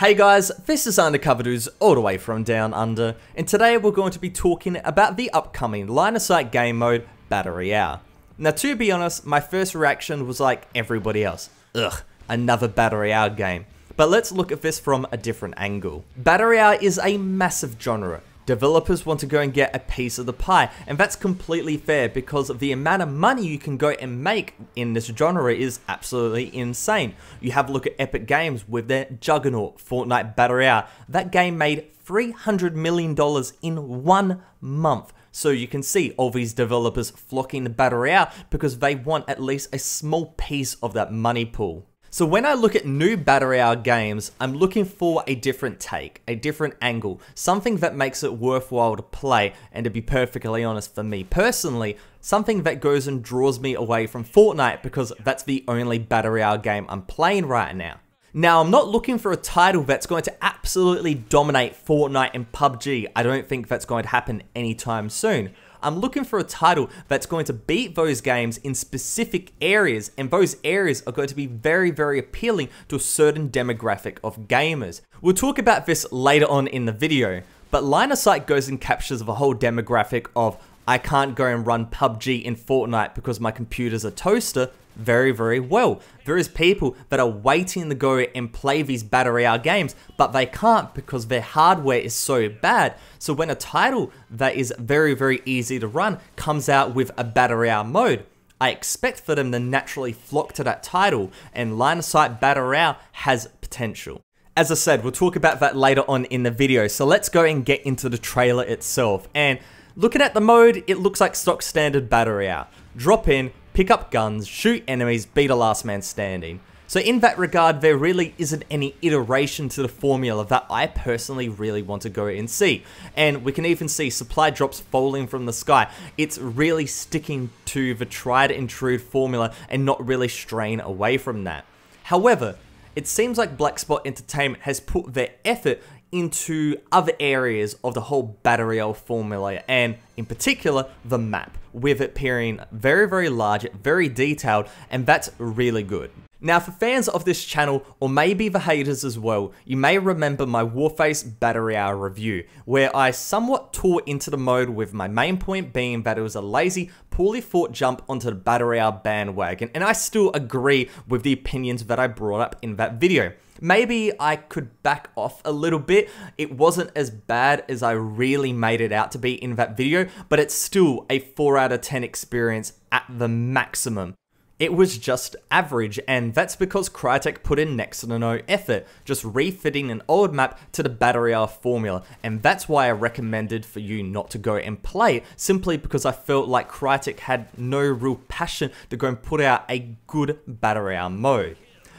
Hey guys, this is Undercover Dudes all the way from Down Under, and today we're going to be talking about the upcoming line of sight game mode, Battle Royale. Now to be honest, my first reaction was like everybody else, ugh, another Battle Royale game. But let's look at this from a different angle. Battle Royale is a massive genre. Developers want to go and get a piece of the pie, and that's completely fair because the amount of money you can go and make in this genre is absolutely insane. You have a look at Epic Games with their juggernaut Fortnite Battle Royale. That game made $300 million in 1 month. So you can see all these developers flocking to Battle Royale because they want at least a small piece of that money pool. So when I look at new Battle Royale games, I'm looking for a different take, a different angle, something that makes it worthwhile to play, and to be perfectly honest for me personally, something that goes and draws me away from Fortnite because that's the only Battle Royale game I'm playing right now. Now, I'm not looking for a title that's going to absolutely dominate Fortnite and PUBG. I don't think that's going to happen anytime soon. I'm looking for a title that's going to beat those games in specific areas, and those areas are going to be very, very appealing to a certain demographic of gamers. We'll talk about this later on in the video, but line of sight goes and captures the whole demographic of I can't go and run PUBG in Fortnite because my computer's a toaster very, very well. There is people that are waiting to go and play these Battle Royale games, but they can't because their hardware is so bad. So when a title that is very, very easy to run comes out with a Battle Royale mode, I expect for them to naturally flock to that title, and line of sight Battle Royale has potential. As I said, we'll talk about that later on in the video, so let's go and get into the trailer itself. And looking at the mode, it looks like stock standard Battle Royale. Drop in, pick up guns, shoot enemies, be the last man standing. So in that regard, there really isn't any iteration to the formula that I personally really want to go and see. And we can even see supply drops falling from the sky. It's really sticking to the tried and true formula and not really straying away from that. However, it seems like Black Spot Entertainment has put their effort into other areas of the whole Battle Royale formula, and in particular the map, with it appearing very, very large, very detailed, and that's really good. Now for fans of this channel, or maybe the haters as well, you may remember my Warface Battle Royale review, where I somewhat tore into the mode with my main point being that it was a lazy, poorly thought jump onto the Battle Royale bandwagon, and I still agree with the opinions that I brought up in that video. Maybe I could back off a little bit. It wasn't as bad as I really made it out to be in that video, but it's still a 4 out of 10 experience at the maximum. It was just average, and that's because Crytek put in next to no effort, just refitting an old map to the Battle Royale formula, and that's why I recommended for you not to go and play, simply because I felt like Crytek had no real passion to go and put out a good Battle Royale mode.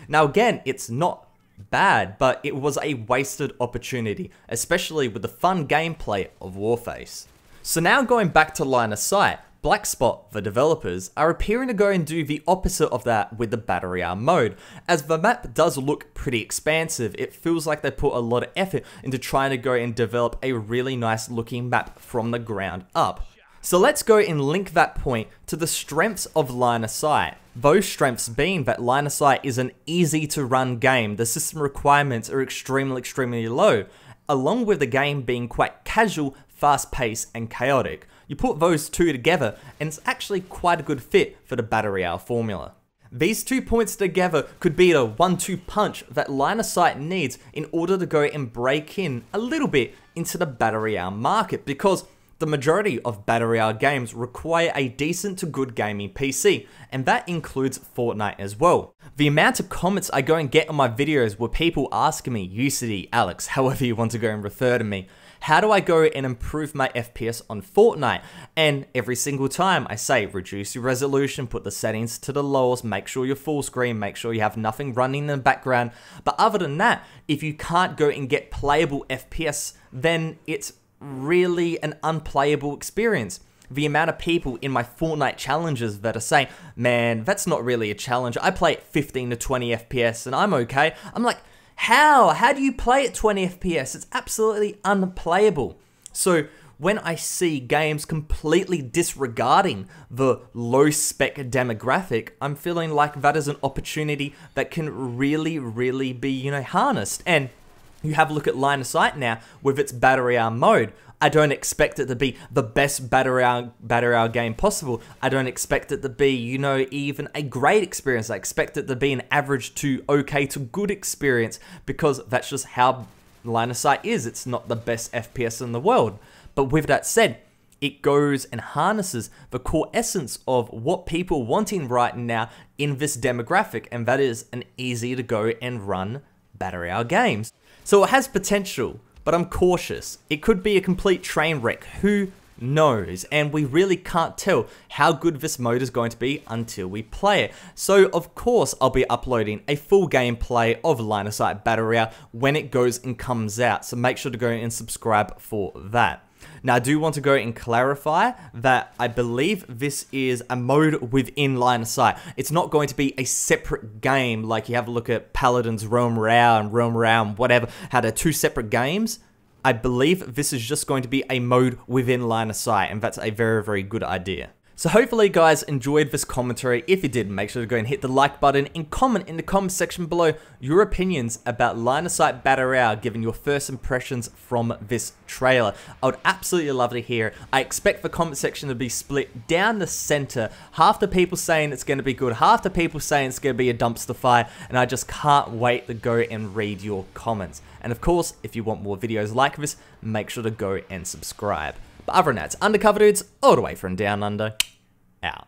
Now again, it's not bad, but it was a wasted opportunity, especially with the fun gameplay of Warface. So now going back to line of sight, Black Spot, the developers, are appearing to go and do the opposite of that with the Battle Royale mode. As the map does look pretty expansive, it feels like they put a lot of effort into trying to go and develop a really nice looking map from the ground up. So let's go and link that point to the strengths of line of sight. Those strengths being that line of sight is an easy to run game, the system requirements are extremely low, along with the game being quite casual, fast paced and chaotic. You put those two together and it's actually quite a good fit for the Battle Royale formula. These 2 points together could be the 1-2 punch that line of sight needs in order to go and break in a little bit into the Battle Royale market, because the majority of Battle Royale games require a decent to good gaming PC, and that includes Fortnite as well. The amount of comments I go and get on my videos were people asking me, UCD, Alex, however you want to go and refer to me, how do I go and improve my FPS on Fortnite? And every single time I say, reduce your resolution, put the settings to the lowest, make sure you're full screen, make sure you have nothing running in the background. But other than that, if you can't go and get playable FPS, then it's really an unplayable experience. The amount of people in my Fortnite challenges that are saying, man, that's not really a challenge, I play at 15 to 20 FPS and I'm okay. I'm like, how do you play at 20 FPS? It's absolutely unplayable. So when I see games completely disregarding the low spec demographic, I'm feeling like that is an opportunity that can really be, harnessed. And You have a look at Line of Sight now with its Battle Royale mode. I don't expect it to be the best Battle Royale game possible. I don't expect it to be, you know, even a great experience. I expect it to be an average to okay to good experience, because that's just how Line of Sight is. It's not the best FPS in the world. But with that said, it goes and harnesses the core essence of what people are wanting right now in this demographic, and that is an easy to go and run Battle Royale games. So it has potential, but I'm cautious. It could be a complete train wreck. Who knows? And we really can't tell how good this mode is going to be until we play it. So of course I'll be uploading a full gameplay of Line of Sight Battle Royale when it goes and comes out. So make sure to go and subscribe for that. Now, I do want to go and clarify that I believe this is a mode within Line of Sight. It's not going to be a separate game like you have a look at Paladin's Realm Royale and Realm Royale and whatever, how they're two separate games. I believe this is just going to be a mode within Line of Sight, and that's a very, very good idea. So hopefully you guys enjoyed this commentary. If you did, make sure to go and hit the like button and comment in the comment section below your opinions about Line of Sight Battle Royale, given your first impressions from this trailer. I would absolutely love to hear it. I expect the comment section to be split down the center. Half the people saying it's going to be good, half the people saying it's going to be a dumpster fire, and I just can't wait to go and read your comments. And of course, if you want more videos like this, make sure to go and subscribe. But other than that, it's Undercover Dudes, all the way from down under, out.